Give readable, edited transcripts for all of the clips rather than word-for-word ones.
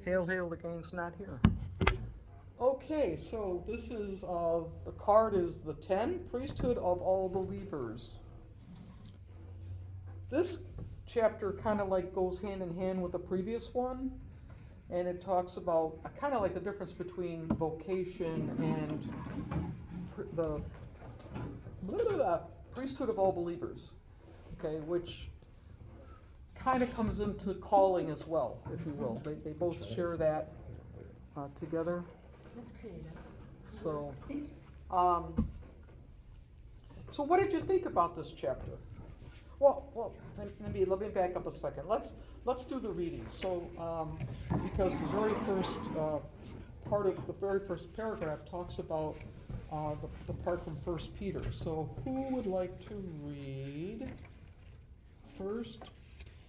Hail, hail, the gang's not here. Okay, so this is, the card is the 10, priesthood of all believers. This chapter kind of like goes hand in hand with the previous one, and it talks about kind of like the difference between vocation and the priesthood of all believers, okay, which kind of comes into calling as well, if you will. They both share that together. That's creative. So, so what did you think about this chapter? Well, let me back up a second. Let's do the reading. So, because the very first part of the very first paragraph talks about the part from 1 Peter. So, who would like to read 1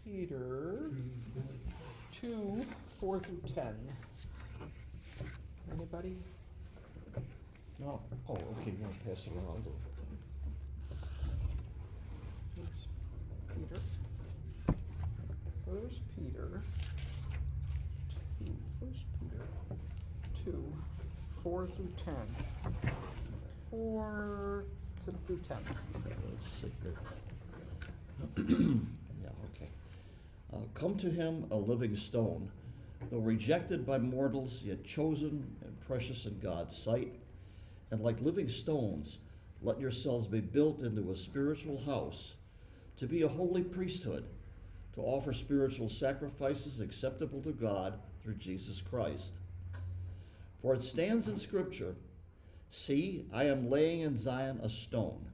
Peter 2, 4 through 10? Anybody? No. Oh, okay, you want to pass it around? Peter. 1 Peter 2. 1 Peter 2, 4 through 10. 4 through 10. Let's see here. Yeah, okay. Come to him, a living stone, though rejected by mortals, yet chosen and precious in God's sight. And like living stones, let yourselves be built into a spiritual house, to be a holy priesthood, to offer spiritual sacrifices acceptable to God through Jesus Christ. For it stands in Scripture, see, I am laying in Zion a stone,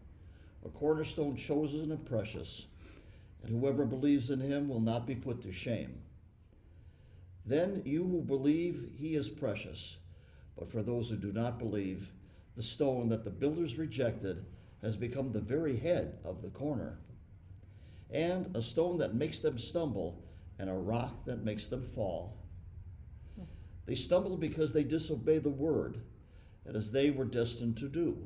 a cornerstone chosen and precious, and whoever believes in him will not be put to shame. Then you who believe, he is precious, but for those who do not believe, the stone that the builders rejected has become the very head of the corner, and a stone that makes them stumble, and a rock that makes them fall. They stumble because they disobey the word, and as they were destined to do.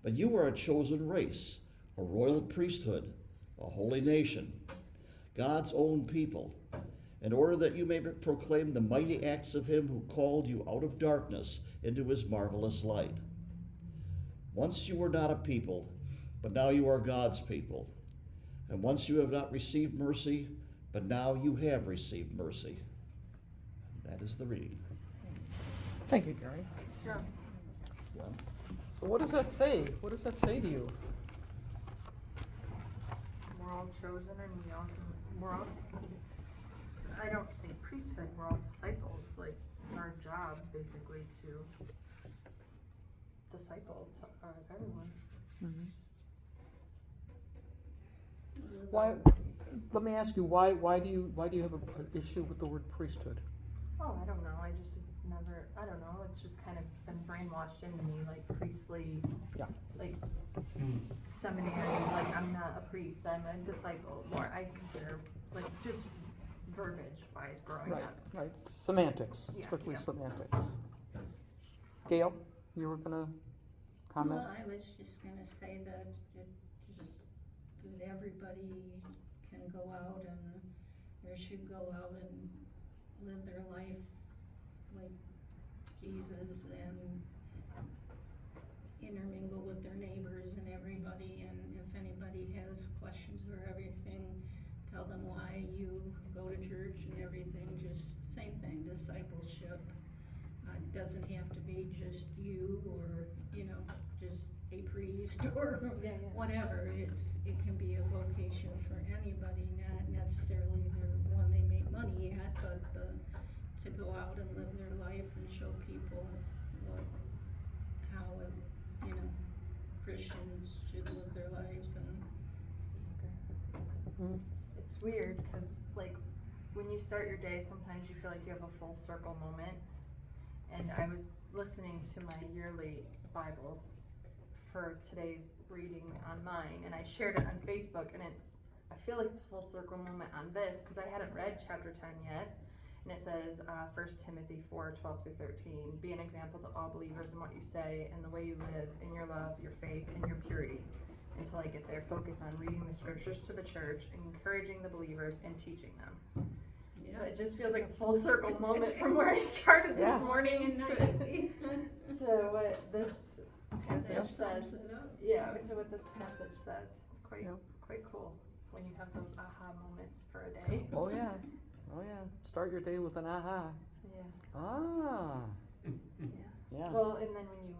But you are a chosen race, a royal priesthood, a holy nation, God's own people, in order that you may proclaim the mighty acts of him who called you out of darkness into his marvelous light. Once you were not a people, but now you are God's people. And once you have not received mercy, but now you have received mercy. That is the reading. Thank you, Gary. Sure. Yeah. So what does that say? What does that say to you? We're all chosen and we're all, I don't say priesthood, we're all disciples. Like, it's our job basically to disciple everyone. Mm-hmm. Why? Let me ask you. Why do you have an issue with the word priesthood? Oh, I don't know. I just never, I don't know. It's just kind of been brainwashed into me, like priestly, Yeah. like seminary. Like, I'm not a priest, I'm a disciple. More, I consider, like, just verbiage wise growing Right. up. Right. Semantics. Yeah, Strictly yeah. semantics. Gail, you were gonna comment? Well, I was just gonna say that that everybody can go out and, or should go out and live their life like Jesus and intermingle with their neighbors and everybody, and if anybody has questions or everything, tell them why you go to church and everything, just same thing, discipleship. It doesn't have to be just you or, just a priest or whatever. It can be a vocation for anybody, not necessarily the one they make money at, but to go out and live their life and show people how Christians should live their lives. And Mm. It's weird because, like, when you start your day, sometimes you feel like you have a full circle moment. And I was listening to my yearly Bible for today's reading on mine, and I shared it on Facebook, and I feel like it's a full circle moment on this because I hadn't read chapter 10 yet. And it says, 1 Timothy 4, 12 through 13, be an example to all believers in what you say and the way you live, in your love, your faith, and your purity. Until I get there, focus on reading the scriptures to the church, encouraging the believers, and teaching them. yeah. So it just feels like a full circle moment from where I started this Yeah. morning to Night. what this passage That says. sums it up. Yeah, to what this passage says. It's quite Yep. quite cool when you have those aha moments for a day. Oh, yeah. Oh, yeah. Start your day with an aha. Yeah. Ah. Yeah. Well, and then when you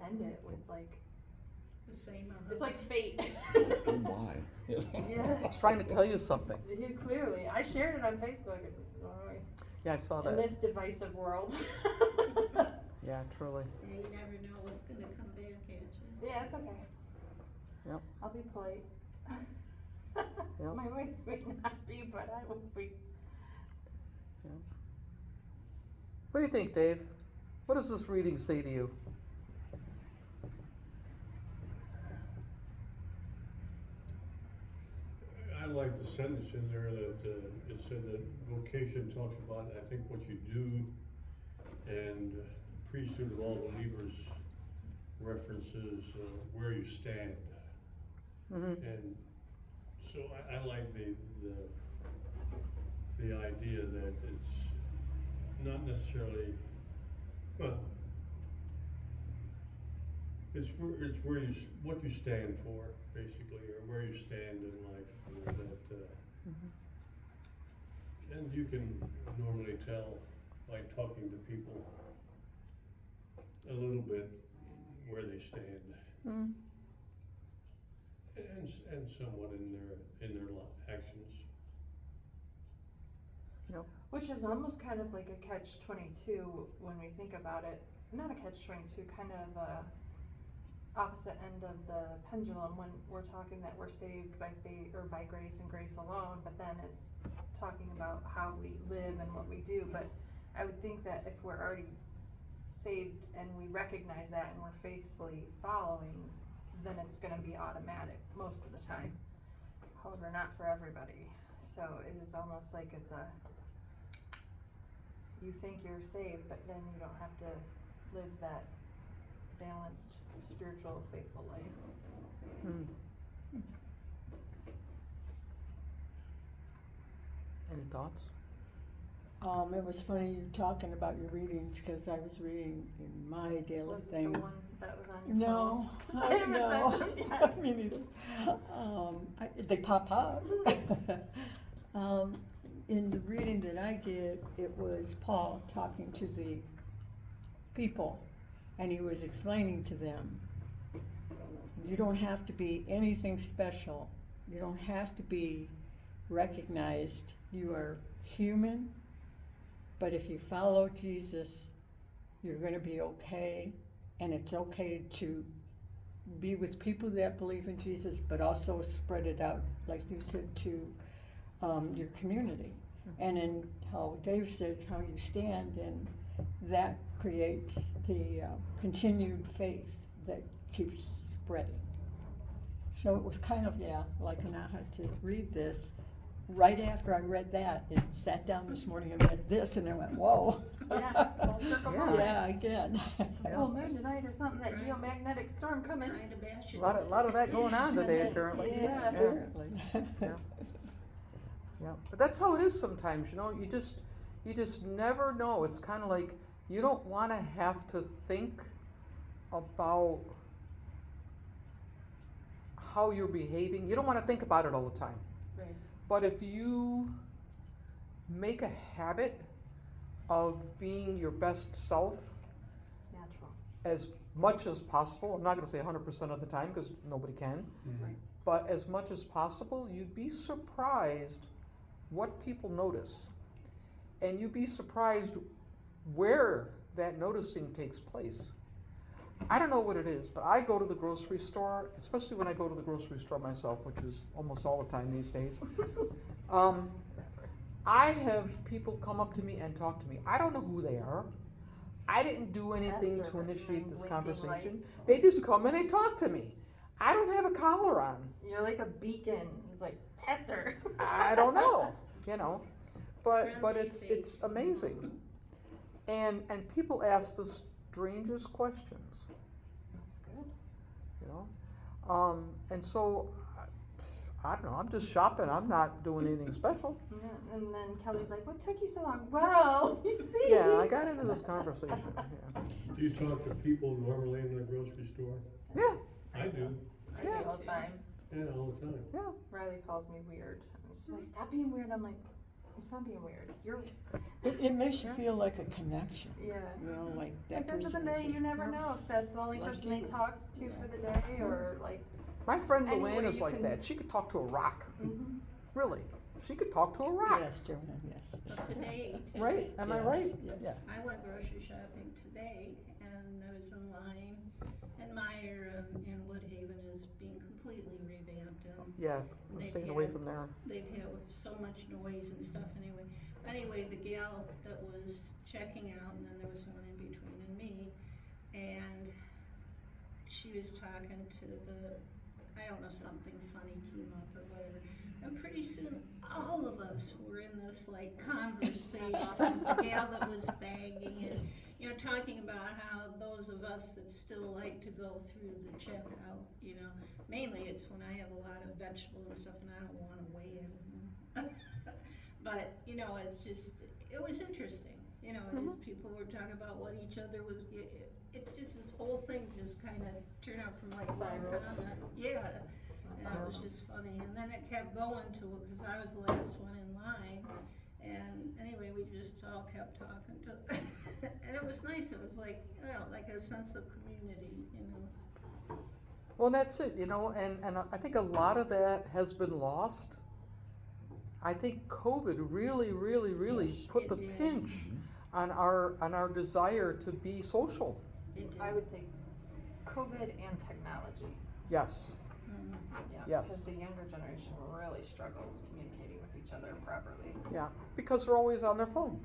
end it with like, The same. it's like fate. Oh my. Yeah. It's trying to tell you something. Yeah, clearly. I shared it on Facebook. Yeah, I saw In that. this divisive world. Yeah, truly. Yeah, you never know what's gonna come back at you. Yeah, it's okay. Yep. I'll be polite. Yep. My wife may not be, but I will be. What do you think, Dave? What does this reading say to you? I like the sentence in there that it said that vocation talks about, I think, what you do, and priesthood of all believers references where you stand. Mm-hmm. And so I like the idea that it's not necessarily, well, it's where you, what you stand for, basically, or where you stand in life, you know, that, and you can normally tell by talking to people a little bit where they stand, Mm-hmm. and somewhat in their actions. Which is almost kind of like a catch-22 when we think about it. Not a catch-22, kind of a opposite end of the pendulum when we're talking that we're saved by faith or by grace and grace alone, but then it's talking about how we live and what we do. But I would think that if we're already saved and we recognize that and we're faithfully following, then it's going to be automatic most of the time. However, not for everybody. So it is almost like it's a, you think you're saved, but then you don't have to live that balanced, spiritual, faithful life. Mm. Any thoughts? It was funny you talking about your readings because I was reading in my daily Was it thing. the one that was on your No, phone? 'Cause I haven't read no, them yet. me neither. They pop up. In the reading that I did, it was Paul talking to the people, and he was explaining to them, you don't have to be anything special. You don't have to be recognized. You are human, but if you follow Jesus, you're going to be okay, and it's okay to be with people that believe in Jesus, but also spread it out, like you said, to your community. And in how Dave said, how you stand, and that creates the continued faith that keeps spreading. So it was kind of, like an aha to read this. Right after I read that, and sat down this morning and read this, and I went, whoa. Yeah, full circle Yeah. moment. Yeah, again. It's a full moon tonight or something, that geomagnetic storm coming. Trying to bash A it. lot of that going on today, apparently. Yeah. Apparently. Yeah. Yeah, but that's how it is sometimes, you know, you just never know. It's kind of like you don't want to have to think about how you're behaving. You don't want to think about it all the time. Right. But if you make a habit of being your best self It's natural. as much as possible, I'm not going to say 100% of the time because nobody can, Right. but as much as possible, you'd be surprised what people notice. And you'd be surprised where that noticing takes place. I don't know what it is, but I go to the grocery store, especially when I go to the grocery store myself, which is almost all the time these days. I have people come up to me and talk to me. I don't know who they are. I didn't do anything Yes, to or initiate this blinking conversation. lights. They just come and they talk to me. I don't have a collar on. You're like a beacon. It's like, Hester. I don't know, you know, but Friendly it's face. amazing, and people ask the strangest questions, That's good. you know, and so I don't know, I'm just shopping, I'm not doing anything special. Yeah, and then Kelly's like, "What took you so long?" Well, you see. Yeah, I got into this conversation, yeah. Do you talk to people normally in the grocery store? Yeah, I do, I do all the time. yeah, all the time. yeah. Riley calls me weird. And she's like, "Stop being weird." I'm like, "It's not being weird. You're." It makes you feel like a connection, Yeah. you know, like At that the end of the person day, is. you never know if that's the only Like person they you. talked to for the day, or like. My friend Anyway, Luann is you like can- that, she could talk to a rock, Mm-hmm. really, she could talk to a rock. Yes, Joanne, yes. But today. Right, am I Yes, right? yes. Yeah. I went grocery shopping today, and I was in line, and Meyer in Woodhaven is being completely revamped, and Yeah, I'm they've staying away had- from there. They've had so much noise and stuff anyway. Anyway, the gal that was checking out, and then there was one in between and me, and she was talking to I don't know, something funny came up or whatever. And pretty soon, all of us were in this like conversation with the gal that was bagging and, you know, talking about how those of us that still like to go through the checkout, you know, mainly it's when I have a lot of vegetable and stuff and I don't wanna weigh in. But, you know, it's just, it was interesting, you know, and as people were talking about what each other was, it just, this whole thing just kinda turned out from like one Spiral. comment, yeah. And it was just funny, and then it kept going to, cause I was the last one in line, and anyway, we just all kept talking to, and it was nice, it was like, you know, like a sense of community, you know. Well, that's it, you know, and I think a lot of that has been lost. I think COVID really, really, really Yes, put it the did. pinch on our desire to be social. It did. I would say COVID and technology. Yes, Mhm. Yeah. Yes. Because the younger generation really struggles communicating with each other properly. yeah, because they're always on their phone,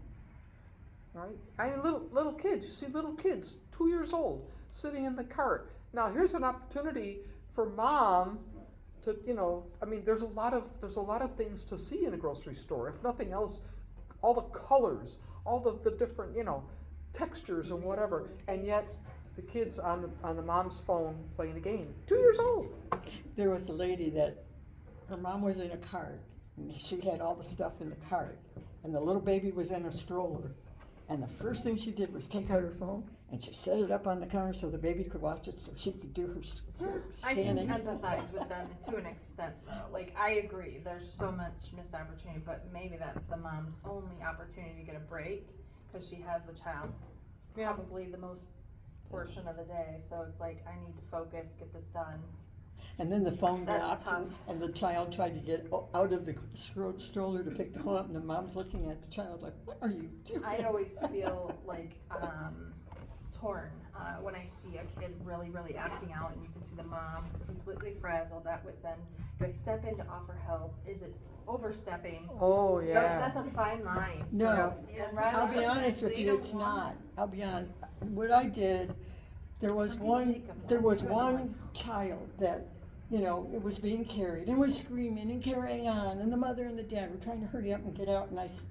right? I mean, little kids, you see little kids, 2 years old, sitting in the cart. Now, here's an opportunity for mom to, you know, I mean, there's a lot of things to see in a grocery store. If nothing else, all the colors, all the different, you know, textures and whatever, and yet the kids on the mom's phone playing a game. 2 years old. There was a lady that, her mom was in a cart, and she had all the stuff in the cart, and the little baby was in a stroller, and the first thing she did was take out her phone, and she set it up on the counter so the baby could watch it, so she could do her I can scanning. empathize with them to an extent though. Like, I agree, there's so much missed opportunity, but maybe that's the mom's only opportunity to get a break, cause she has the child Yeah. probably the most portion of the day, so it's like, I need to focus, get this done. And then the phone That's dropped, and- tough. and the child tried to get out of the stroller to pick the phone up, and the mom's looking at the child like, what are you doing? I always feel like torn when I see a kid really, really acting out, and you can see the mom completely frazzled at wit's end. Do I step in to offer help? Is it overstepping? Oh, yeah. That's a fine line. No. So, and Riley's I'll be like, honest with They you, don't it's want not. I'll be honest. What I did, there was Some people take there was offense to it, I'm one like, child that, you know, it was being carried and was screaming and carrying on, and the mother and the dad were trying to hurry up and get out,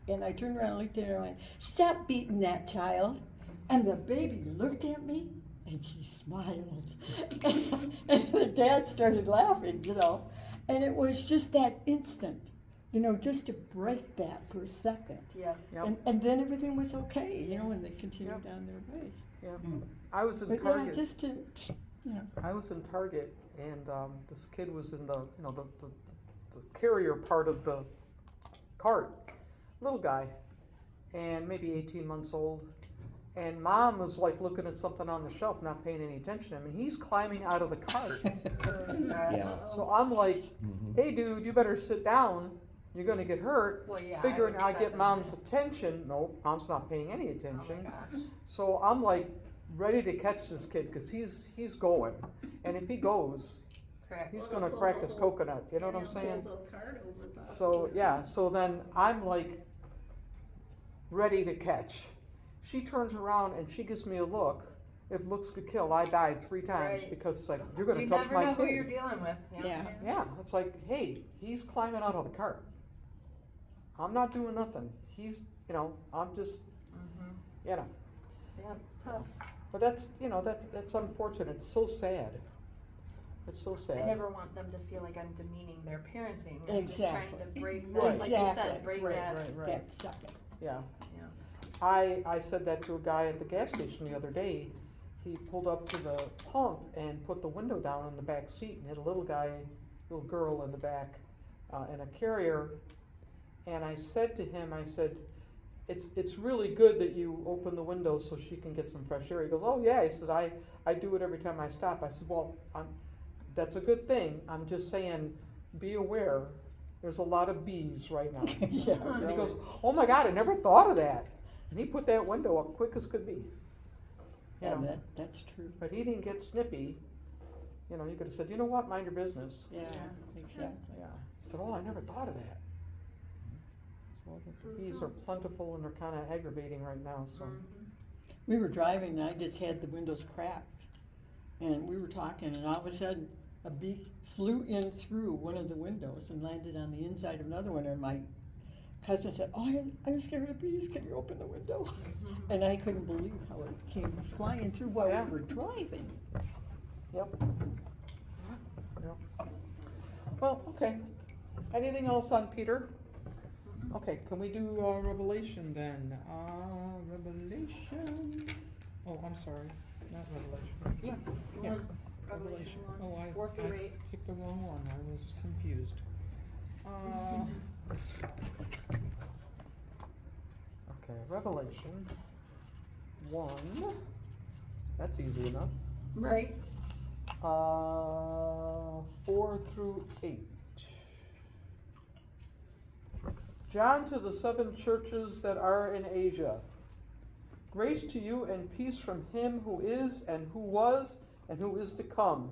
and I turned around and looked at her and went, stop beating that child. And the baby looked at me and she smiled. And the dad started laughing, you know. And it was just that instant, you know, just to break that for a second. Yeah. Yep. And then everything was okay, you know, and they continued Yep. on their way. Yeah. I was in But yeah, Target. just to, you know. I was in Target, and this kid was in the, you know, the carrier part of the cart, little guy, and maybe 18 months old. And mom was like looking at something on the shelf, not paying any attention to him, and he's climbing out of the cart. Yeah. So I'm like, hey dude, you better sit down, you're gonna get hurt. Well, yeah. Figuring I I would get step mom's in. attention. Nope, mom's not paying any Oh attention. my gosh. So I'm like ready to catch this kid because he's going, and if he goes, Correct. he's Well, gonna they'll crack pull his the whole- coconut. You know what I'm they'll saying? pull the cart over possibly. So yeah, so then I'm like ready to catch. She turns around and she gives me a look. If looks could kill, I died 3 times Right. because it's like you're gonna You touch never my know kid. who you're dealing with. Yeah. Yeah, it's like, hey, he's climbing out of the cart. I'm not doing nothing. He's, you know, I'm just, Mm-hmm. you know. Yeah, it's tough. But that's, you know, that's unfortunate. It's so sad. It's so I sad. never want them to feel like I'm demeaning their parenting. I'm just trying Exactly. to break that, Right. like you Exactly. said, break Right, that. right, right. That second. Yeah. Yeah. I said that to a guy at the gas station the other day. He pulled up to the pump and put the window down in the back seat and had a little girl in the back, in a carrier. And I said to him, I said, it's really good that you open the window so she can get some fresh air. He goes, oh yeah. He said, I do it every time I stop. I said, well, that's a good thing. I'm just saying, be aware, there's a lot of bees right now. Yeah, And he really. goes, oh my God, I never thought of that. And he put that window up quick as could be. You Yeah, know, that's true. but he didn't get snippy. You know, he could have said, you know what, mind your business. Yeah, exactly. Yeah. He said, oh, I never thought of that. So the bees are plentiful and they're kind of aggravating right now, so. We were driving and I just had the windows cracked. And we were talking and all of a sudden a bee flew in through one of the windows and landed on the inside of another one. And my cousin said, oh, I'm scared of bees. Can you open the window? And I couldn't believe how it came flying through while Yeah. we were driving. Yep. Yep. Well, okay. Anything else on Peter? Okay, can we do Revelation then? Revelation. Oh, I'm sorry, not Revelation. Yeah. Yeah. One. Revelation Oh, 1. I 4 through 8. picked the wrong one. I was confused. Okay, Revelation 1. That's easy enough. Right. 4 through 8. John, to the 7 churches that are in Asia. Grace to you and peace from him who is and who was and who is to come,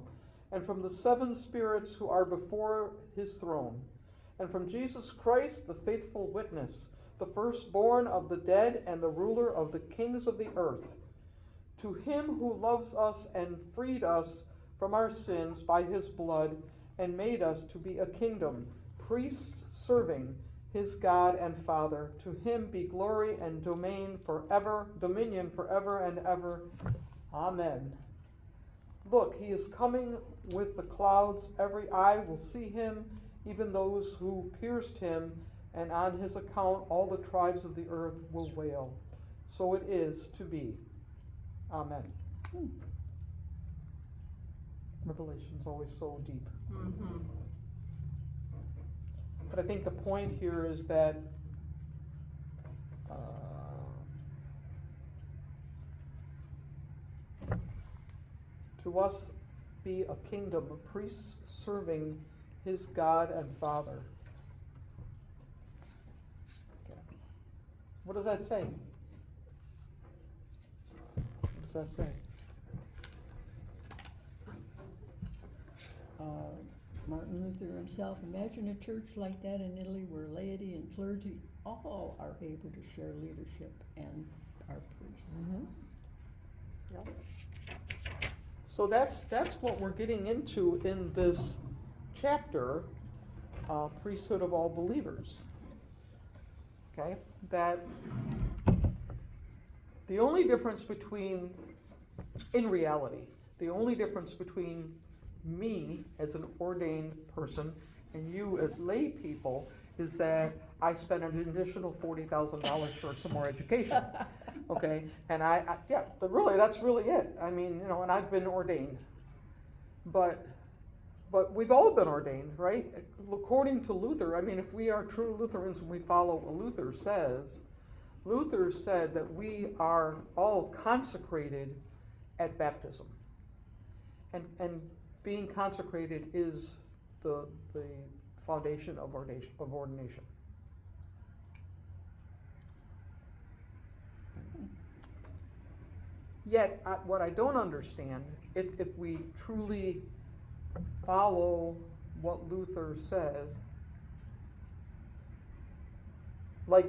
and from the 7 spirits who are before his throne, and from Jesus Christ, the faithful witness, the firstborn of the dead and the ruler of the kings of the earth. To him who loves us and freed us from our sins by his blood and made us to be a kingdom, priests serving his God and Father. To him be glory and dominion forever and ever. Amen. Look, he is coming with the clouds. Every eye will see him, even those who pierced him, and on his account all the tribes of the earth will wail. So it is to be. Amen. Revelation's always so deep. Mm-hmm. But I think the point here is that to us be a kingdom of priests serving his God and Father. Okay. What does that say? What does that say? Martin Luther himself, imagine a church like that in Italy where laity and clergy all are able to share leadership and are priests. Yep. So that's what we're getting into in this chapter, priesthood of all believers. Okay, that the only difference between, in reality, the only difference between me as an ordained person and you as lay people is that I spent an additional $40,000 for some more education. Okay, and really, that's really it. I mean, you know, and I've been ordained, but we've all been ordained, right? According to Luther, I mean, if we are true Lutherans and we follow what Luther said that we are all consecrated at baptism, and being consecrated is the foundation of ordination. Yet, what I don't understand, if we truly follow what Luther said, like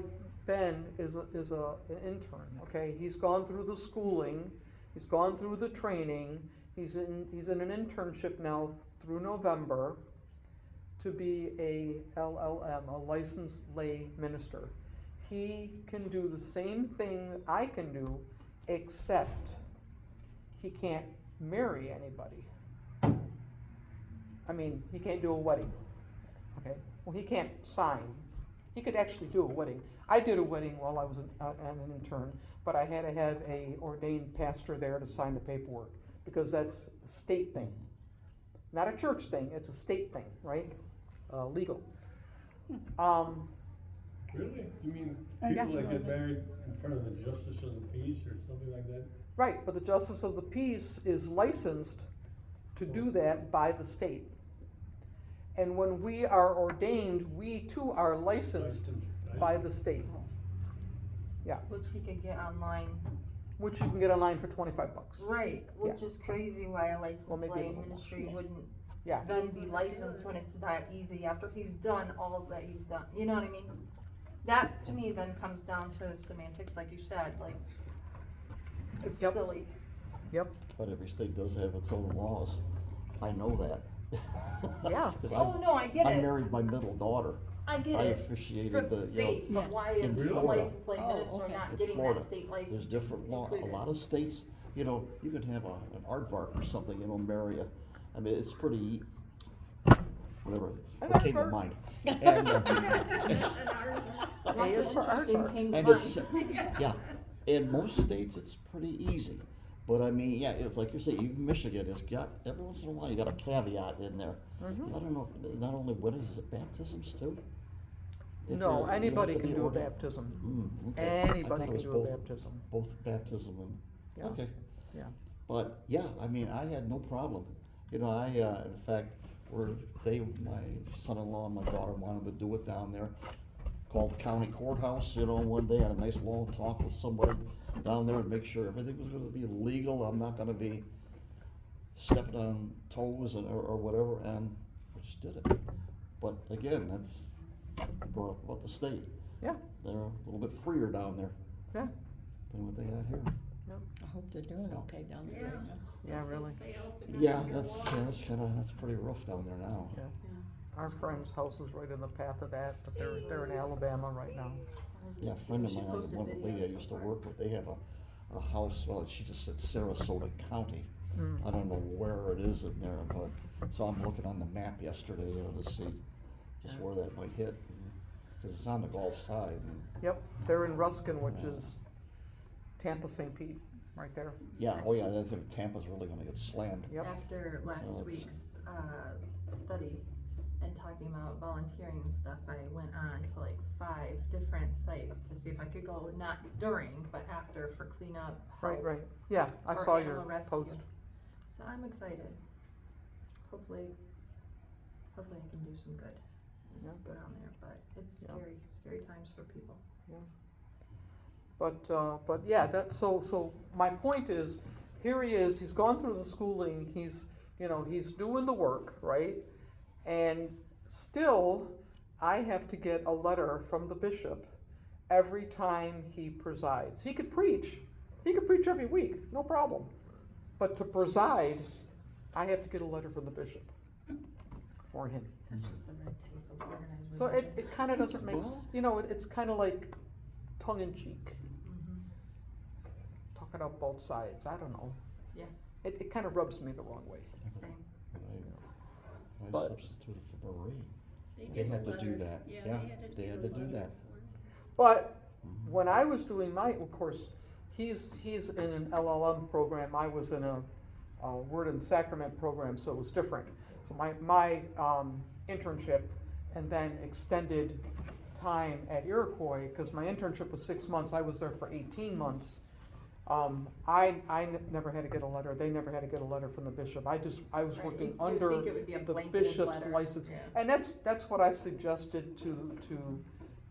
Ben is an intern, okay? He's gone through the schooling, he's gone through the training, he's in an internship now through November to be a LLM, a licensed lay minister. He can do the same thing I can do, except he can't marry anybody. I mean, he can't do a wedding, okay? Well, he can't sign. He could actually do a wedding. I did a wedding while I was an intern, but I had to have a ordained pastor there to sign the paperwork, because that's a state thing. Not a church thing, it's a state thing, right? Legal. Really? You mean Yeah. people that get married in front of the justice of the peace or something like that? Right, but the justice of the peace is licensed to do that by the state. And when we are ordained, we too are licensed by the state. Yeah, Which he could get online. which you can get online for $25. Right, which Yeah. is crazy why a Well, licensed maybe a lay little more. ministry wouldn't Yeah, then be licensed when it's that easy after he's done all of that he's done. You know what I mean? That to me then comes down to semantics, like you said, like it's Yep. silly. yep, But every state does have its own laws. I know that. Yeah. 'Cause Oh no, I get I it. married my middle daughter. I get I it. officiated For the, the state, but Yes. why in is a Florida. licensed lay Oh, minister okay. not In getting Florida, that state license? there's different law. A included? lot of states, you know, you could have an aardvark or something, you know, marry a, I mean, it's pretty, whatever, An what came to aardvark. mind. And, Lots A is of for interesting aardvark. came to and mind. it's, yeah, in most states, it's pretty easy. But I mean, yeah, if, like you say, even Michigan has got, every once in a while, you got a caveat in there. Mm-hmm. I don't know, if- not only weddings, is it baptisms too? If no, you're- you anybody have to can be do a ordained. baptism. Okay. I thought Anybody it can was do a both- baptism. Both baptism and, Yeah. okay. Yeah. But, yeah, I mean, I had no problem. You know, in fact, my son-in-law and my daughter wanted to do it down there. Called the county courthouse, you know, one day, had a nice long talk with somebody down there and make sure everything was gonna be legal. I'm not gonna be stepping on toes or whatever, and we just did it. But again, that's about the state. Yeah, They're a little bit freer down there yeah, than what they got here. I hope they're doing So. okay down there right now. yeah, really. Say out the Yeah, night, that's pretty rough down there now. Yeah. Our friend's house is right in the path of that, but they're in Alabama right now. Yeah, a friend of She mine, posted one lady I videos used to of her. work with, they have a house, well, she just said Sarasota County. I don't know where it is in there, but, so I'm looking on the map yesterday, you know, to see just where that might hit. Cause it's on the Gulf side, and, Yep, they're in Ruskin, which is Tampa, St. Pete, right there. yeah, oh yeah, I think Tampa's really gonna get slammed. Yep. After last So it's- week's study and talking about volunteering and stuff, I went on to like 5 different sites to see if I could go not during, but after for cleanup. Right, help, right. Yeah, I or saw animal your rescue. post. So I'm excited. Hopefully I can do some good. Yeah. Go down there, but it's Yeah. scary times for people. But yeah, so my point is, here he is, he's gone through the schooling, he's doing the work, right? And still, I have to get a letter from the bishop every time he presides. He could preach every week, no problem. But to preside, I have to get a letter from the bishop for him. That's just the red tape of organized So religion. it kind of doesn't make, it's kind of like tongue in cheek. Mhm. Talking out both sides, I don't know. Yeah. It kind of rubs me the wrong way. Same. I But- substituted for Marie. They They did had the to do letter. that. Yeah, Yeah, they had to do that. But when I was doing of course, he's in an LLM program. I was in a Word and Sacrament program, so it was different. So my internship and then extended time at Iroquois, because my internship was 6 months. I was there for 18 months. Never had to get a letter. They never had to get a letter from the bishop. I was Right, working you'd under think it would be a the blanketed bishop's letter, license. yeah. And that's what I suggested to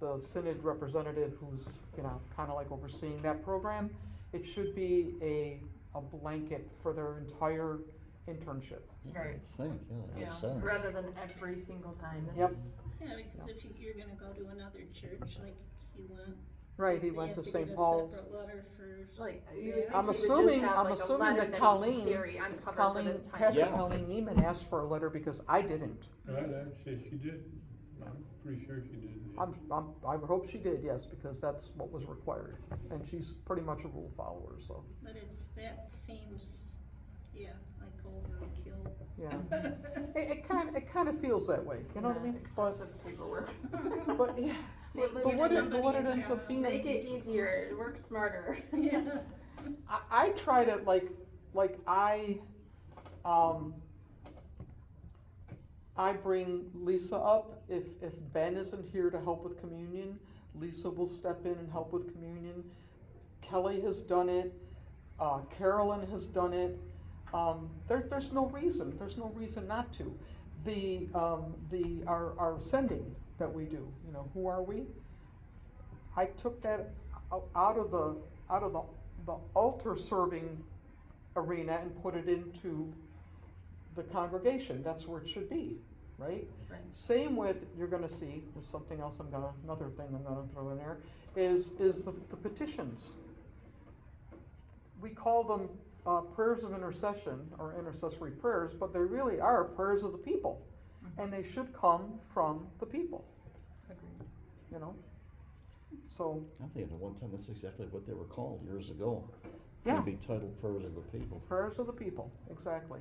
the synod representative who's, kind of like overseeing that program. It should be a blanket for their entire internship. Yeah, I Right. would think, yeah, that Yeah, makes sense. rather than every single time. This Yep. is Yeah, because if you're gonna go to another church, like you want. Right, he they went have to get St. a Paul's. separate letter for. like you Yeah. would think I'm he would just assuming- have, I'm like, a assuming letter that he can Colleen- carry. I'm covered for this time. Pastor Yeah. Colleen Neiman asked for a letter because I didn't. She did, I'm pretty sure she did. yeah. I would hope she did, yes, because that's what was required. And she's pretty much a rule follower, so. But that seems Yeah, like overkill. Yeah. It kind of feels that way, you know what I mean? Excessive paperwork. But, yeah, Well, but leave what it somebody in ends up charge. being. Make it easier, work smarter. Yeah. I try to I bring Lisa up. If Ben isn't here to help with communion, Lisa will step in and help with communion. Kelly has done it. Carolyn has done it. There's no reason. There's no reason not to. Our sending that we do. You know, who are we? I took that out of the altar serving arena and put it into the congregation. That's where it should be, right? Right. Same with, you're gonna see, there's something else another thing I'm gonna throw in there, is the petitions. We call them prayers of intercession or intercessory prayers, but they really are prayers of the people. And they should come from the people, Agreed. you know? So, I think at one time that's exactly what they were called years ago. yeah, They'd be titled Prayers of the People. prayers of the people, exactly.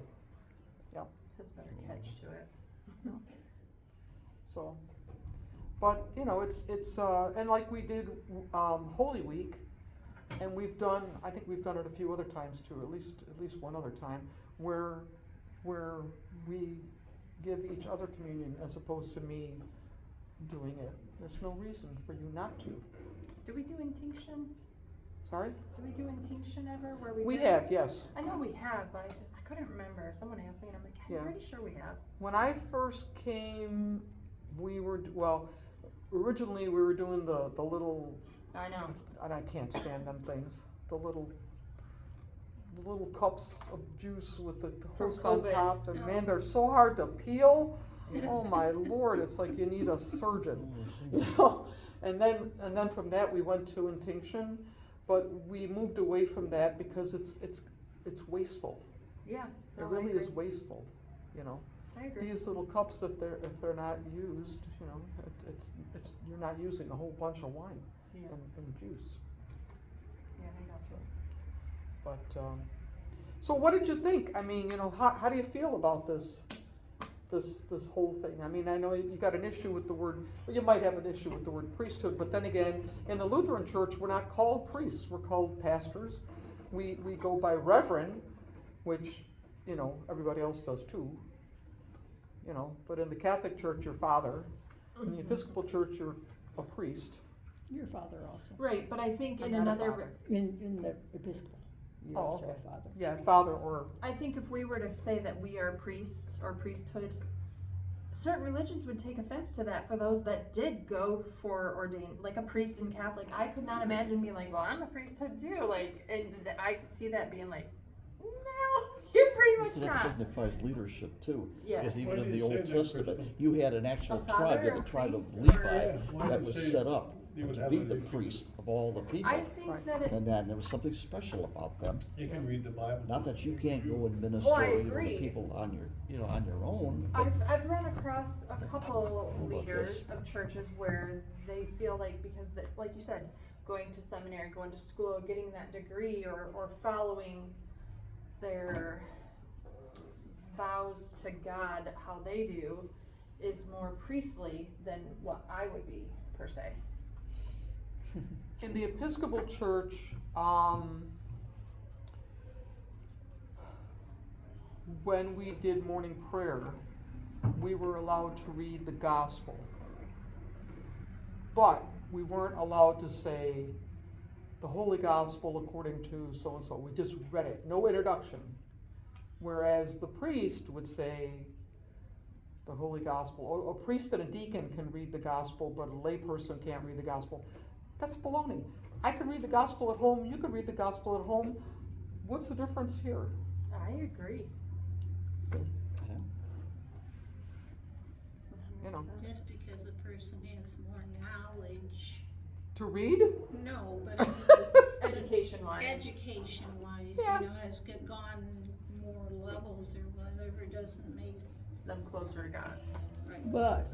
Yeah. Has better catch to it. So, but, you know, it's, and like we did, Holy Week, and I think we've done it a few other times too, at least one other time, where we give each other communion as opposed to me doing it. There's no reason for you not to. Do we do intinction? Sorry? Do we do intinction ever where we We dip? have, yes. I know we have, but I couldn't remember. Someone asked me and I'm like, I'm Yeah. pretty sure we have. When I first came, originally we were doing the little, I know. and I can't stand them things, the little cups of juice with the From host on COVID. top, and man, they're so hard to peel. Oh my Lord, it's like you need a surgeon, you know? And then from that we went to intinction, but we moved away from that because it's wasteful. Yeah. It no, I really is agree. wasteful, you know? I agree. These little cups, if they're not used, you know, it's you're not using a whole bunch of wine Yeah. and juice. Yeah, I know. So, but so what did you think? I mean, you know, how do you feel about this whole thing? I mean, I know you got an issue with the word. Well, you might have an issue with the word priesthood, but then again, in the Lutheran Church, we're not called priests. We're called pastors. We go by reverend, which, you know, everybody else does too. You know, but in the Catholic Church, you're father. In the Episcopal Church, you're a priest. Your father also, Right, but I think I'm in not a another, father. in the Episcopal, you're Oh, also okay. a father. Yeah, father or I think if we were to say that we are priests or priesthood, certain religions would take offense to that for those that did go for ordained, like a priest in Catholic. I could not imagine being like, well, I'm a priesthood too, like, and I could see that being like, no, you're pretty much So that not. signifies leadership too. Yeah. Because Why even do in the you Old say that, Testament, Kristen? you had an actual A father tribe, you had or the tribe of priest? Levi Yeah, why that do was you say set up you would to have be an the issue? priest of all the people. I think Right. that it, And then there was something special about them. You can read the Bible. Not that you can't go and minister, Oh, I you know, to agree. people on your own. But I've run across a couple about leaders this? of churches where they feel like because like you said, going to seminary, going to school, getting that degree, or following their vows to God how they do is more priestly than what I would be per se. in the Episcopal Church, when we did morning prayer, we were allowed to read the gospel. But we weren't allowed to say the Holy Gospel according to so-and-so. We just read it, no introduction. Whereas the priest would say the Holy Gospel. A priest and a deacon can read the gospel, but a layperson can't read the gospel. That's baloney. I can read the gospel at home, you can read the gospel at home. What's the difference here? I agree. yeah. You know. 100%. Just because a person has more knowledge, To read? no, but I mean, Education wise. education wise, Yeah. you know, has gone more levels or whatever, doesn't make, Them closer to God. right. But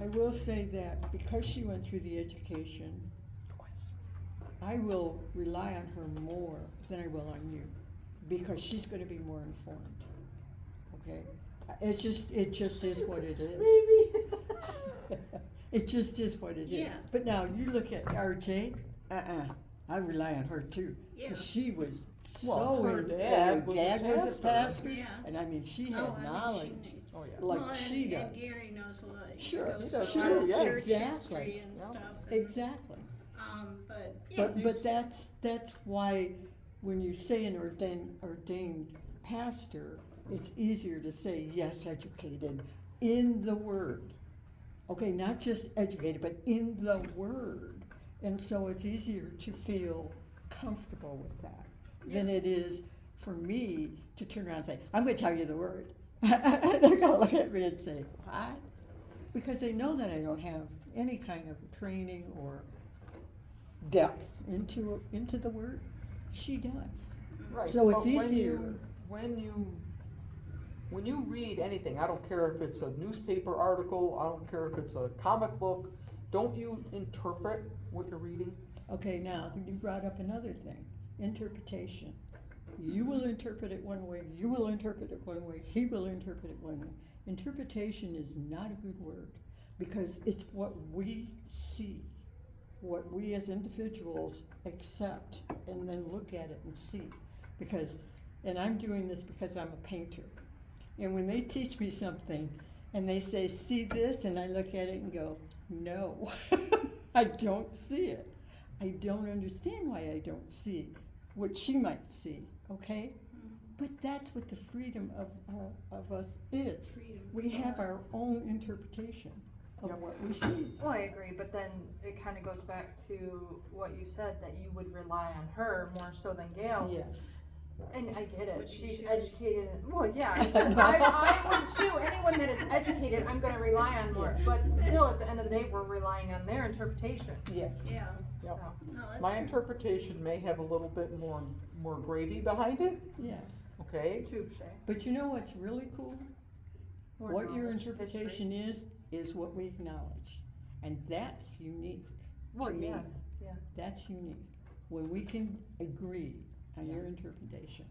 I will say that because she went through the education, I will rely on her more than I will on you. because she's gonna be more informed, okay? It just is what it is. Maybe. It just is what it is. Yeah. But now, you look at RJ, I rely on her too, Yeah. cause she was Well, so, her in- dad was a dad was a pastor. pastor, Yeah. and I mean, she Oh, had I knowledge, mean, she Oh, yeah. like well, she and does. Gary knows a lot. Sure, He he goes does through too, our yeah. church Exactly. history and Yeah. stuff. and, Exactly. But, yeah, But there's- that's why when you say an ordained pastor, it's easier to say, yes, educated in the word. Okay, not just educated, but in the word. And so it's easier to feel comfortable with that than it is for me to turn around and say, I'm gonna tell you the word. They're gonna look at me and say, what? Because they know that I don't have any kind of training or depth into the word. She does. Right, So it's but when easier. when you read anything, I don't care if it's a newspaper article, I don't care if it's a comic book, don't you interpret what you're reading? Okay, now you brought up another thing, interpretation. You will interpret it one way, you will interpret it one way, he will interpret it one way. Interpretation is not a good word because it's what we see, what we as individuals accept and then look at it and see. Because, and I'm doing this because I'm a painter. And when they teach me something and they say, see this, and I look at it and go, no, I don't see it. I don't understand why I don't see what she might see, okay? But that's what the freedom of us is. Freedom. We have our own interpretation of Yep. what we see. Well, I agree, but then it kind of goes back to what you said, that you would rely on her more so than Gail. Yes. And I get it, Which you she's should. educated, well, yeah, I would too, anyone that is educated, I'm gonna rely on more, but still, at the end of the day, we're relying on their interpretation, Yes. Yeah, Yep. so. no, that's My true. interpretation may have a little bit more gravy behind it, Yes. okay? Touche. But you know what's really cool? More What your knowledge, interpretation is what we acknowledge. And that's unique Well, to me. yeah, yeah. That's unique. When we can agree on your interpretation,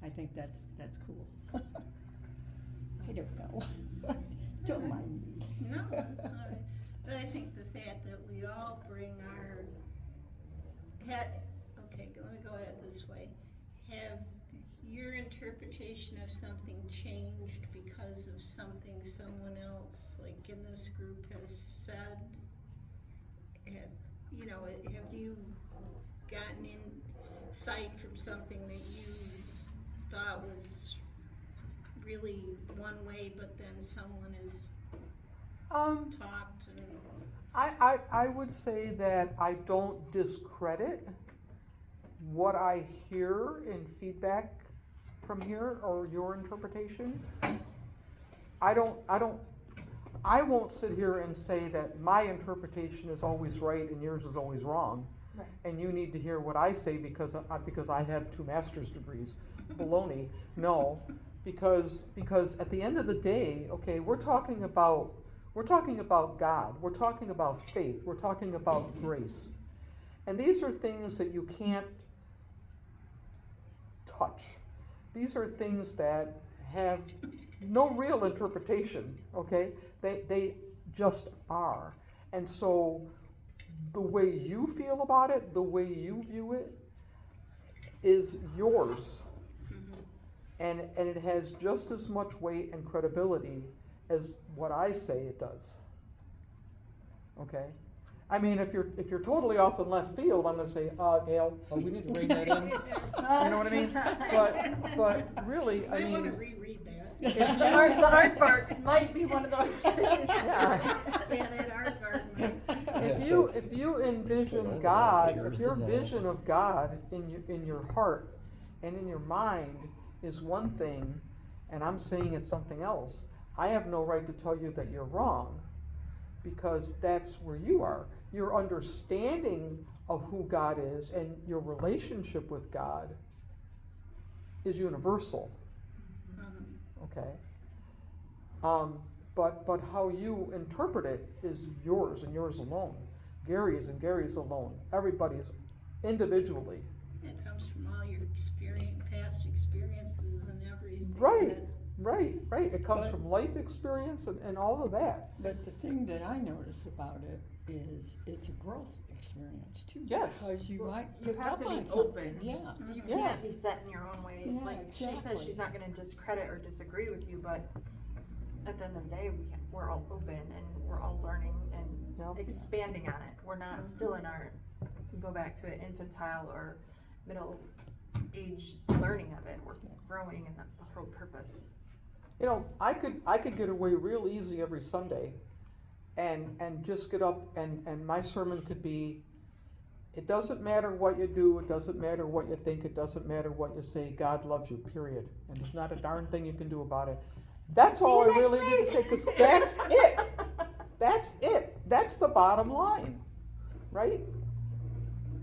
I think that's cool. I don't know. Don't mind me. No, that's all right. But I think the fact that we all bring our, okay, let me go at it this way. Have your interpretation of something changed because of something someone else, like in this group, has said? Have you gotten insight from something that you thought was really one way, but then someone has talked and, I would say that I don't discredit what I hear in feedback from here or your interpretation. I won't sit here and say that my interpretation is always right and yours is always wrong. Right. And you need to hear what I say because I have 2 master's degrees. Baloney. No, because at the end of the day, okay, we're talking about God. We're talking about faith. We're talking about grace. And these are things that you can't touch. These are things that have no real interpretation, okay? They just are. And so the way you feel about it, the way you view it, is yours. And it has just as much weight and credibility as what I say it does. Okay? I mean, if you're totally off in left field, I'm gonna say, Gail, we need to rein that in. You know what I mean? But really, I I wanna mean, reread that. The aardvarks might be one of those. Yeah. Yeah, that aardvark. if you envision God, if your vision of God in your heart and in your mind is one thing, and I'm saying it's something else, I have no right to tell you that you're wrong, because that's where you are. Your understanding of who God is and your relationship with God is universal. Okay? But how you interpret it is yours and yours alone. Gary's and Gary's alone. Everybody's individually. It comes from all your past experience. Right, that- right, it comes But- from life experience and all of that. But the thing that I notice about it is it's a growth experience too. Yes. Because you might You pick have up to be on something. open. Yeah. You Yeah. can't be set in your own way. It's Yeah, like she says exactly. she's not going to discredit or disagree with you, but at the end of the day, we're all open and we're all learning and Yep. expanding on it. We're not still in our, go back to it, infantile or middle age learning of it. We're growing, and that's the whole purpose. You know, I could get away real easy every Sunday and just get up and my sermon could be, it doesn't matter what you do, it doesn't matter what you think, it doesn't matter what you say, God loves you, period. And there's not a darn thing you can do about it. That's See all you I really next need to say, week. because that's it. That's it. That's the bottom line, right?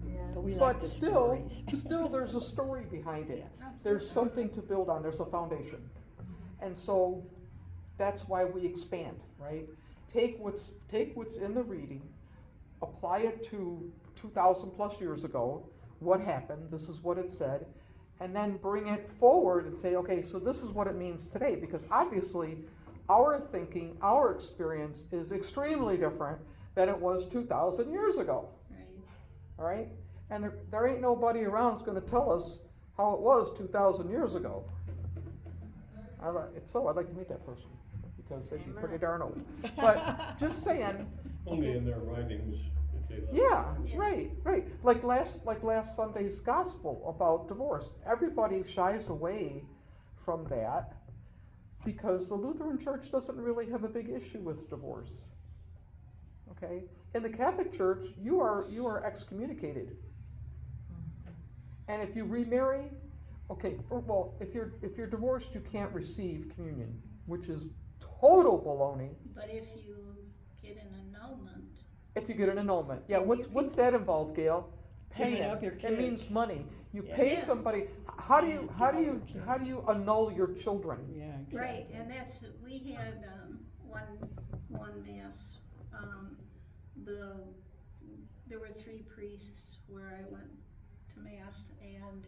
Yeah. But we like But the still, stories. there's a story behind it. There's something to build on, there's a foundation. And so that's why we expand, right? Take what's in the reading, apply it to 2,000 plus years ago, what happened, this is what it said, and then bring it forward and say, okay, so this is what it means today, because obviously our thinking, our experience is extremely different than it was 2,000 years ago, Right. all right? And there ain't nobody around that's gonna tell us how it was 2,000 years ago. If so, I'd like to meet that person, because they'd be pretty Amen. darn old. But just saying, Only in their writings, if they let. yeah, Yeah. right. Like last Sunday's gospel about divorce. Everybody shies away from that because the Lutheran Church doesn't really have a big issue with divorce. Okay? In the Catholic Church, you are excommunicated. And if you remarry, okay, well, if you're divorced, you can't receive communion, which is total baloney. But if you get an annulment, If you get an annulment, yeah. And What's you what's that involve, Gail? Giving Paying. up your It means kids. money. You Yeah. pay Yeah. somebody. How do you Give how do up you your kids. how do you annul your children? Yeah, exactly. right, and that's, we had, one mass, there were 3 priests where I went to mass, and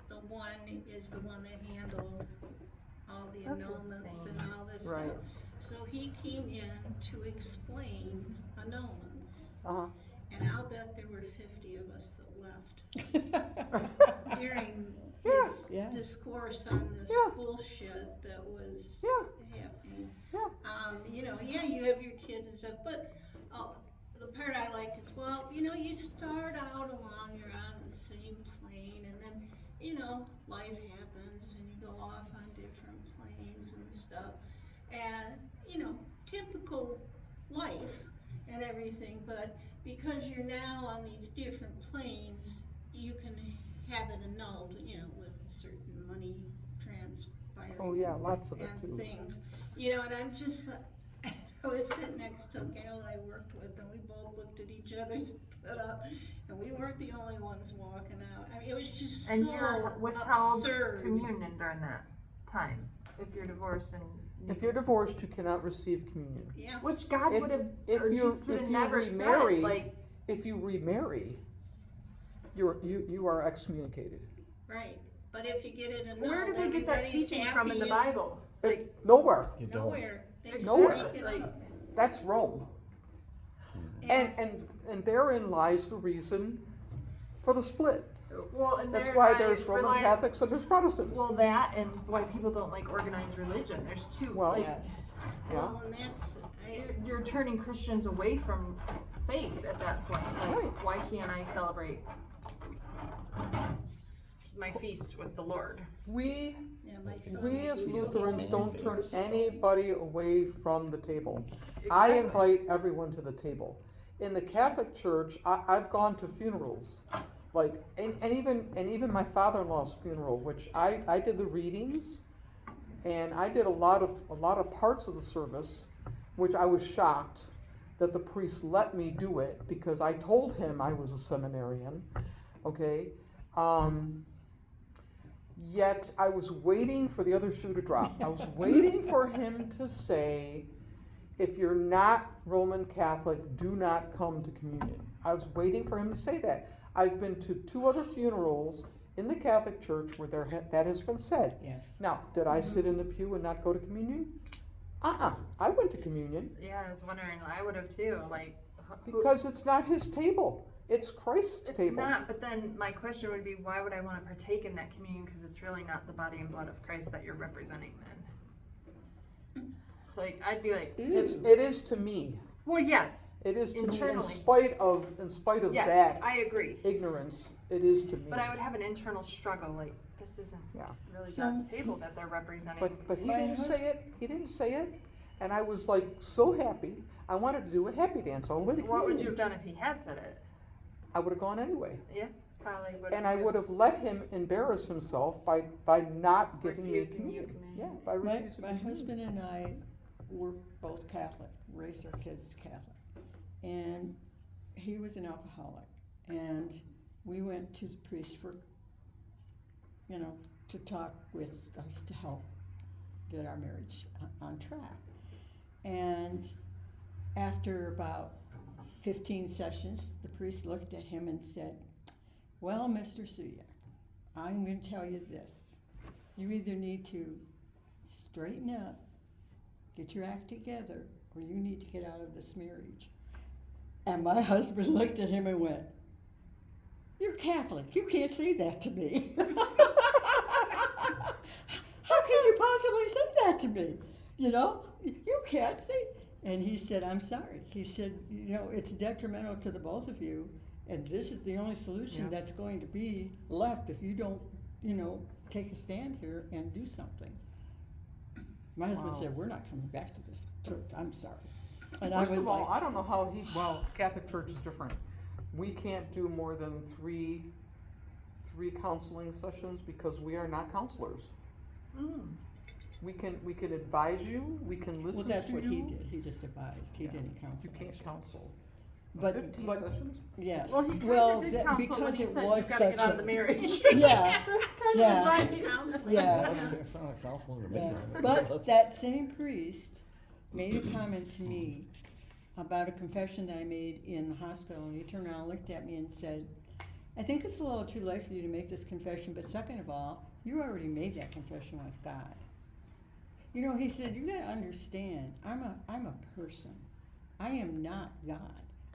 the one is the one that handled all the That's annulments insane. and all this Right. stuff. So he came in to explain annulments, Uh and I'll bet there were 50 of us that left during Yeah. his Yeah. discourse on this Yeah. bullshit that was Yeah. happening. Yeah. Yeah, you have your kids and stuff, but the part I liked is, well, you start out along, you're on the same plane, and then, life happens, and you go off on different planes and stuff, and, typical life and everything, but because you're now on these different planes, you can have it annulled, with certain money transpiring. Oh yeah, lots of it And too. things, and I'm just, I was sitting next to a gal I worked with, and we both looked at each other, stood up, and we weren't the only ones walking out. I mean, it was just And so you're withheld absurd. communion during that time if you're divorced and. If you're divorced, you cannot receive communion. Yeah, Which God If- would have, if or you- Jesus would if have you never remarry- said, like, If you remarry, you are excommunicated. right, but if you get it annulled, where did they get that everybody's teaching from in the happy Bible? It- Like, nowhere. You don't. Nowhere, they just Nowhere. make it Like- up. That's Rome. And therein lies the reason for the split. well, and That's there why lies- there's Roman relies- Catholics and there's Protestants. Well, that and why people don't like organized religion. There's two, Well, like, Yes. Yeah. Well, and that's, you're turning Christians away from faith at that point. Like, Right. why can't I celebrate my feast with the Lord? We my son. We as was- Lutherans don't turn anybody away from the table. I Exactly. invite everyone to the table. In the Catholic Church, I've gone to funerals, like, and even my father-in-law's funeral, which I did the readings, and I did a lot of parts of the service, which I was shocked that the priest let me do it because I told him I was a seminarian, okay? Yet I was waiting for the other shoe to drop. I was waiting for him to say, if you're not Roman Catholic, do not come to communion. I was waiting for him to say that. I've been to 2 other funerals in the Catholic Church where that has been said. Yes. Now, did I sit in the pew and not go to communion? I went to communion Yeah, I was wondering, I would have too, like. because it's not his table. It's Christ's It's table. not, but then my question would be, why would I want to partake in that communion? Because it's really not the body and blood of Christ that you're representing then. Like, I'd be like, It is to me. well, yes, It is to me in Internally. spite of yes, that I agree. ignorance. It is to me. But I would have an internal struggle, like, this isn't Yeah. really So- God's table that they're representing. But he My didn't hus- say it. He didn't say it. And I was like so happy. I wanted to do a happy dance all the way to What would communion. you have done if he had said it? I would have gone anyway. Yeah, probably would. And I would have let him embarrass himself by not giving me Refusing you communion. communion. Yeah, by My refusing me communion. husband and I were both Catholic, raised our kids Catholic. And he was an alcoholic. And we went to the priest for, to talk with us to help get our marriage on track. And after about 15 sessions, the priest looked at him and said, well, Mr. Suyak, I'm going to tell you this. You either need to straighten up, get your act together, or you need to get out of this marriage. And my husband looked at him and went, you're Catholic. You can't say that to me. How can you possibly say that to me? You can't say. And he said, I'm sorry. He said, it's detrimental to the both of you. And this is the only solution Yeah. that's going to be left if you don't, take a stand here and do something. My husband Wow. said, we're not coming back to this church. I'm sorry. And First I was of all, like, I don't know how Catholic Church is different. We can't do more than three counseling sessions because we are not counselors. Mm. We can advise you, we can listen well, that's to what you. he did. He just advised. He Yeah. didn't counsel. You can't counsel. But 15 but- sessions? Yes. Well, he kind well, of did that- counsel when because he it said was you've got to such get out a of the marriage. Yeah. That's kind Yeah. of advice. Counseling. Yeah. It's not a counselor to me. Yeah, but that same priest made a comment to me about a confession that I made in the hospital, and he turned around and looked at me and said, I think it's a little too late for you to make this confession, but second of all, you already made that confession with God. He said, you gotta understand, I'm a person. I am not God.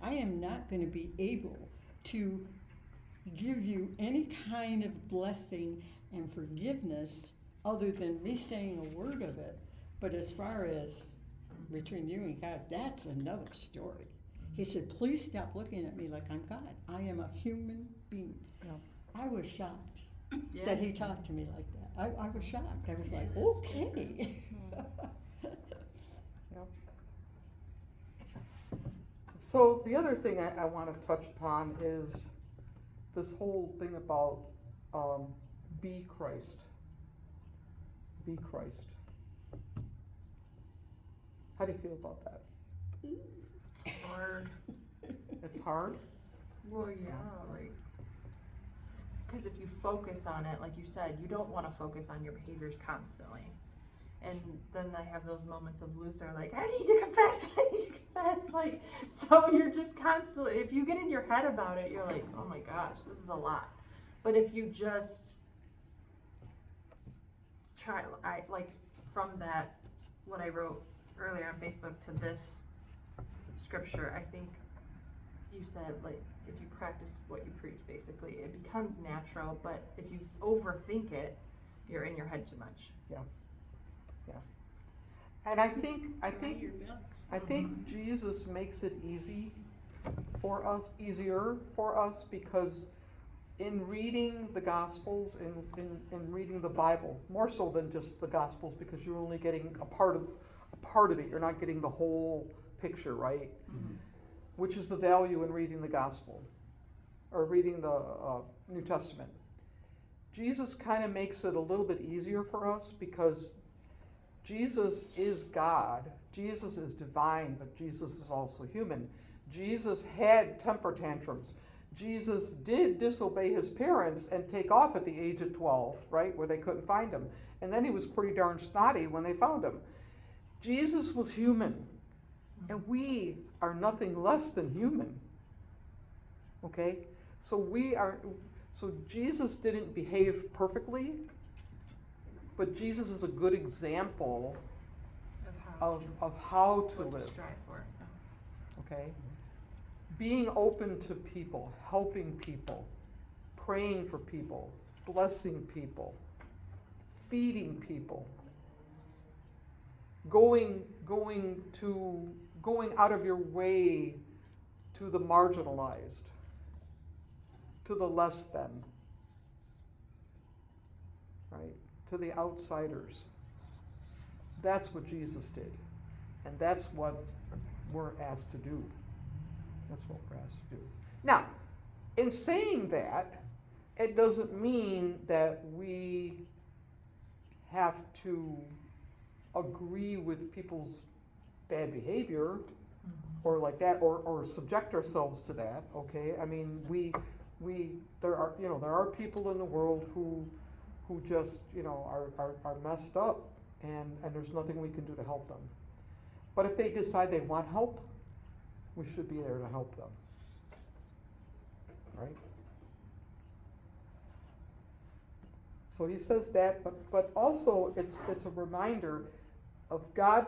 I am not gonna be able to give you any kind of blessing and forgiveness other than me saying a word of it. But as far as between you and God, that's another story. He said, please stop looking at me like I'm God. I am a human being. Yeah. I was shocked Yeah. that he talked to me like that. I was shocked. I was like, that's okay. Yep. So the other thing I want to touch upon is this whole thing about be Christ. Be Christ. How do you feel about that? Or, It's hard? well, yeah, like, because if you focus on it, like you said, you don't want to focus on your behaviors constantly. And then I have those moments of Luther, like, I need to confess, I need to confess. Like, so you're just constantly, if you get in your head about it, you're like, oh my gosh, this is a lot. But if you just try, from that, what I wrote earlier on Facebook to this scripture, I think you said, like, if you practice what you preach, basically, it becomes natural, but if you overthink it, you're in your head too much. And I think Your belts. I think Jesus makes it easier for us, because in reading the Gospels, in reading the Bible, more so than just the Gospels, because you're only getting a part of it. You're not getting the whole picture, right? Mm-hmm. Which is the value in reading the Gospel or reading the New Testament. Jesus kind of makes it a little bit easier for us because Jesus is God. Jesus is divine, but Jesus is also human. Jesus had temper tantrums. Jesus did disobey his parents and take off at the age of 12, right, where they couldn't find him. And then he was pretty darn snotty when they found him. Jesus was human, and we are nothing less than human. Okay? So So Jesus didn't behave perfectly, but Jesus is a good example of how to what live, strive for. okay? Being open to people, helping people, praying for people, blessing people, feeding people, going out of your way to the marginalized, to the less than, right? To the outsiders. That's what Jesus did. And that's what we're asked to do. That's what we're asked to do. Now, in saying that, it doesn't mean that we have to agree with people's bad behavior or like that, or subject ourselves to that, okay? I mean, there are people in the world who just, are messed up, and there's nothing we can do to help them. But if they decide they want help, we should be there to help them, right? So he says that, but also it's a reminder of God,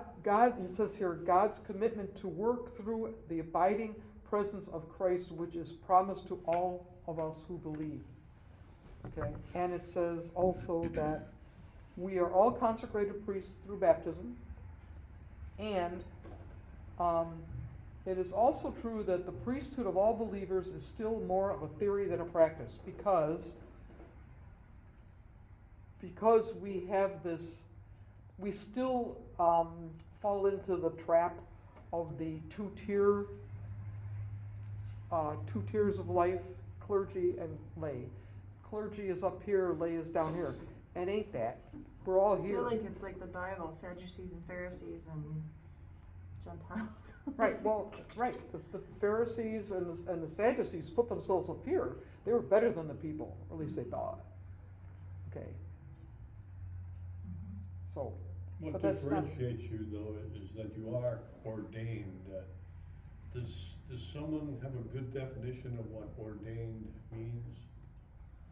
he says here, God's commitment to work through the abiding presence of Christ, which is promised to all of us who believe. Okay, and it says also that we are all consecrated priests through baptism, and it is also true that the priesthood of all believers is still more of a theory than a practice, because we have this, we still fall into the trap of the two tiers of life, clergy and lay. Clergy is up here, lay is down here. And ain't that. We're all I here. feel like it's like the Bible, Sadducees and Pharisees and Gentiles. Right, well, right. The Pharisees and the Sadducees put themselves up here. They were better than the people, or at least they thought. Okay. So, What but that's not. differentiates you though is that you are ordained. Does someone have a good definition of what ordained means?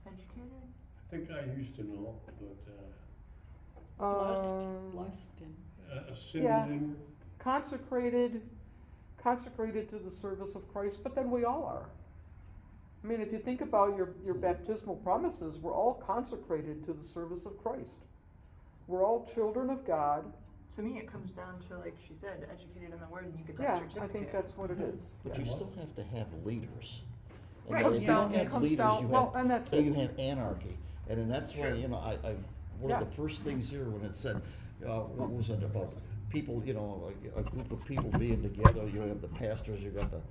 Educated? I think I used to know, but Blessed and a synonym. Consecrated to the service of Christ, but then we all are. I mean, if you think about your baptismal promises, we're all consecrated to the service of Christ. We're all children of God. To me, it comes down to, like she said, educated in the word, and you get that Yeah, certificate. I think that's what it is. But Yeah. you still have to have leaders. And Right. then if you don't It have comes leaders, down- you well, have, and that's then it. you have anarchy. And then that's why, Sure. one Yeah. of the first things here when it said, what was it about people, like a group of people being together, you have the pastors, you got the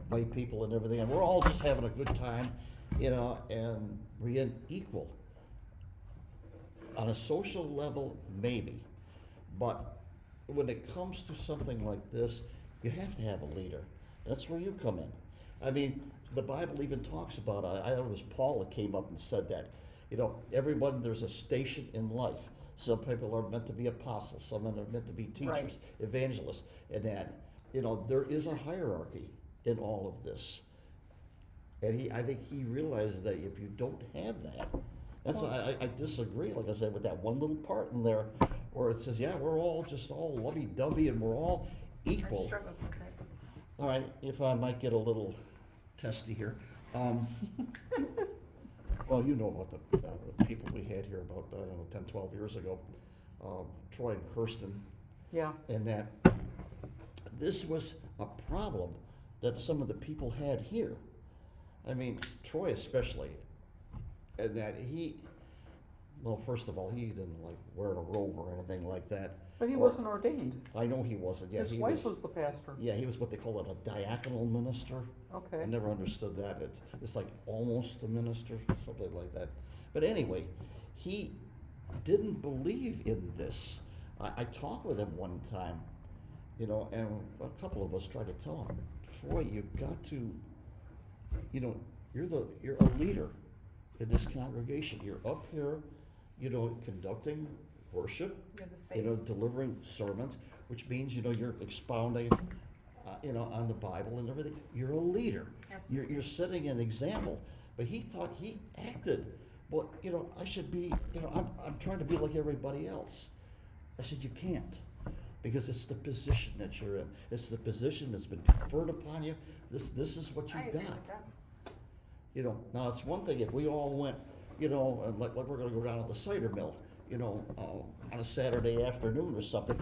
white people and everything, and we're all just having a good time, and we're equal. On a social level, maybe, but when it comes to something like this, you have to have a leader. That's where you come in. I mean, the Bible even talks about, I thought it was Paul that came up and said that, everyone, there's a station in life. Some people are meant to be apostles, some are meant to be teachers, Right. evangelists, and that, there is a hierarchy in all of this. And I think he realizes that if you don't have that, I disagree, like I said, with that one little part in there where it says, yeah, we're all just all lovey-dovey and we're all I equal. struggle with it. All right, if I might get a little testy here. Well, you know about the people we had here about, 10, 12 years ago, Troy and Kirsten, Yeah. and that this was a problem that some of the people had here. I mean, Troy especially, and that well, first of all, he didn't like wearing a robe or anything like that. But he Or- wasn't ordained. I know he wasn't, yeah. His he wife was the pastor. Yeah, he was what they call it, a diaconal minister. Okay. I never understood that. It's like almost a minister, something like that. But anyway, he didn't believe in this. I talked with him one time, and a couple of us tried to tell him, Troy, you've got to, you're a leader in this congregation. You're up here, conducting worship, You have the faith. delivering sermons, which means, you're expounding on the Bible and everything. You're a leader. You're setting an example. But he thought he acted, well, I should be, I'm trying to be like everybody else. I said, you can't. Because it's the position that you're in. It's the position that's been conferred upon you. This is what I you've agree got. with that. Now it's one thing if we all went, like we're gonna go down to the cider mill, on a Saturday afternoon or something,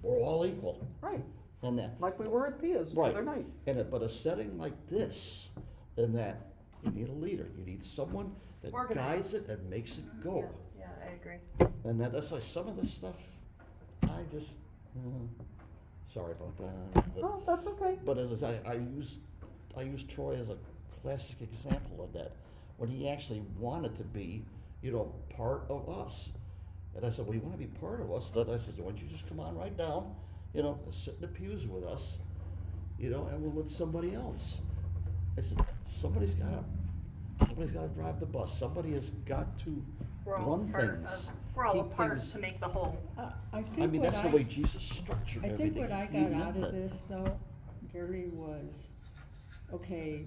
we're all equal. Right, And that, like we were at Pia's the right. other night. But a setting like this, in that you need a leader. You need someone that guides Organized. it and makes it go. Yeah, I agree. And that's like some of the stuff, I just, sorry about that. No, that's okay. But as I say, I use Troy as a classic example of that, when he actually wanted to be, part of us. And I said, well, you want to be part of us? Then I said, why don't you just come on right down, and sit in the pews with us, and we'll let somebody else. I said, somebody's got to drive the bus. Somebody has got to We're all run part things. of, we're all a keep part things- to make the whole. I I think mean, what that's the way Jesus structured I everything. think what I He got meant out of that. this though, Gary, was, okay,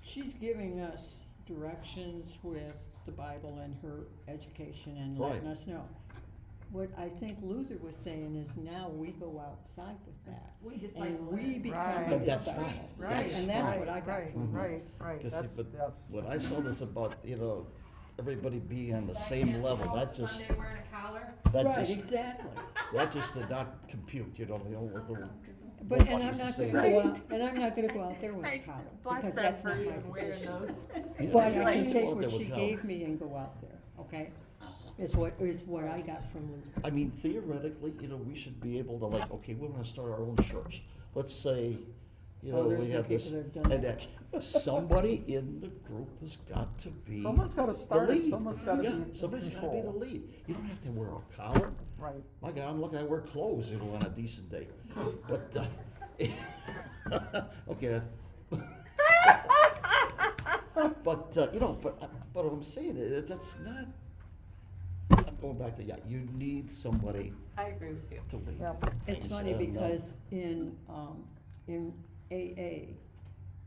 she's giving us directions with the Bible and her education and letting Right. us know. What I think Luther was saying is now we go outside with that. We And we become Right. the And that's disciple. fine. Right, And that's right, what I got right, from right, this. right, 'Cause that's, see, but yes. when I saw this about, everybody being on the same level, that just, Sunday wearing a collar. that Right, just, exactly. that just did not compute, the old little. But, and I'm robot not used to gonna say go that. out, and I'm not gonna go out there with a Hey, collar, bless because them that's for not my even wearing position. those. Yeah, But you I can't can go take out what there she with gave collar. me and go out there, okay? Is what I got from Luther. I mean, theoretically, we should be able to okay, we're gonna start our own church. Let's say, Oh, there's we been have this, people that have done and that. that somebody in the group has got to be Someone's gotta the start it, lead. someone's gotta be Yeah, in somebody's gotta be the control. lead. You don't have to wear a collar. Right. My God, I'm lucky I wear clothes, on a decent day. But, okay. But, but what I'm saying is, that's not, I'm going back to, you need somebody I agree with you. to lead. Yeah. It's funny And, because in AA,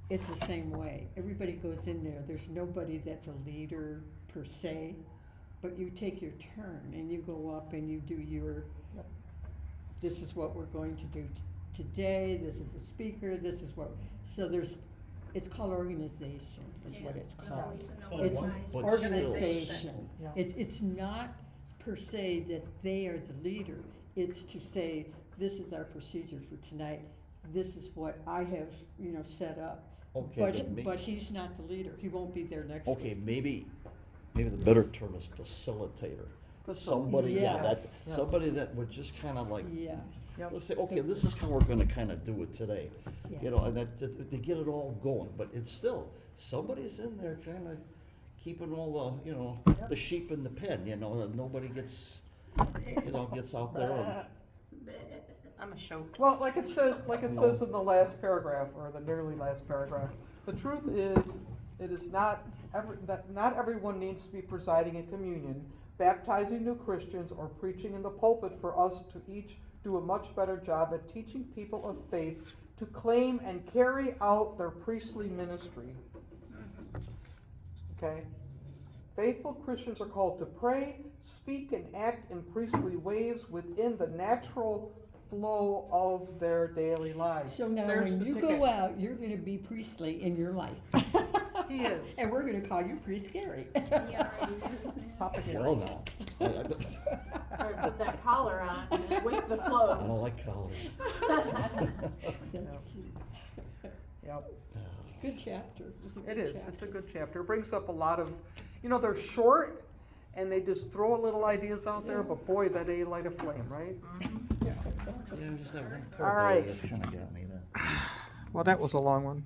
it's the same way. Everybody goes in there, there's nobody that's a leader per se, but you take your turn and you go up and you do your, Yep. this is what we're going to do today, this is the speaker, this is what, so it's called organization, is what it's called. Always an But It's what- but organization. Yeah. It's not per se that they are the leader. It's to say, this is our procedure for tonight. This is what I have, set up. Okay, then But he's not the leader. He won't be there next Okay, week. maybe the better term is facilitator. Somebody, Yes, yes. somebody that would just kind of like, Yes. Yep. let's say, okay, this is how we're gonna kind of do it today. Yeah. And that, to get it all going, but it's still, somebody's in there kind of keeping all the, the sheep in the pen, and nobody gets, gets out there and, I'm a show. Well, like it says in the last paragraph, or the nearly last paragraph, the truth is, it is not that not everyone needs to be presiding in communion, baptizing new Christians, or preaching in the pulpit for us to each do a much better job at teaching people of faith to claim and carry out their priestly ministry. Okay? Faithful Christians are called to pray, speak, and act in priestly ways within the natural flow of their daily lives. So now There's when the you ticket. go out, you're gonna be priestly in your life. He is. And we're gonna call you Priest Gary. Yeah, Papa Gary. well, no. Or put that collar on and with the I clothes. don't like college. That's cute. Yep. Good chapter. It's a It good is. chapter. It's a good chapter. It brings up a lot of, they're short and they just throw little ideas out there, but boy, that they light a flame, right? Yeah, just that one All right. That's kind of got me there. Well, that was a long one.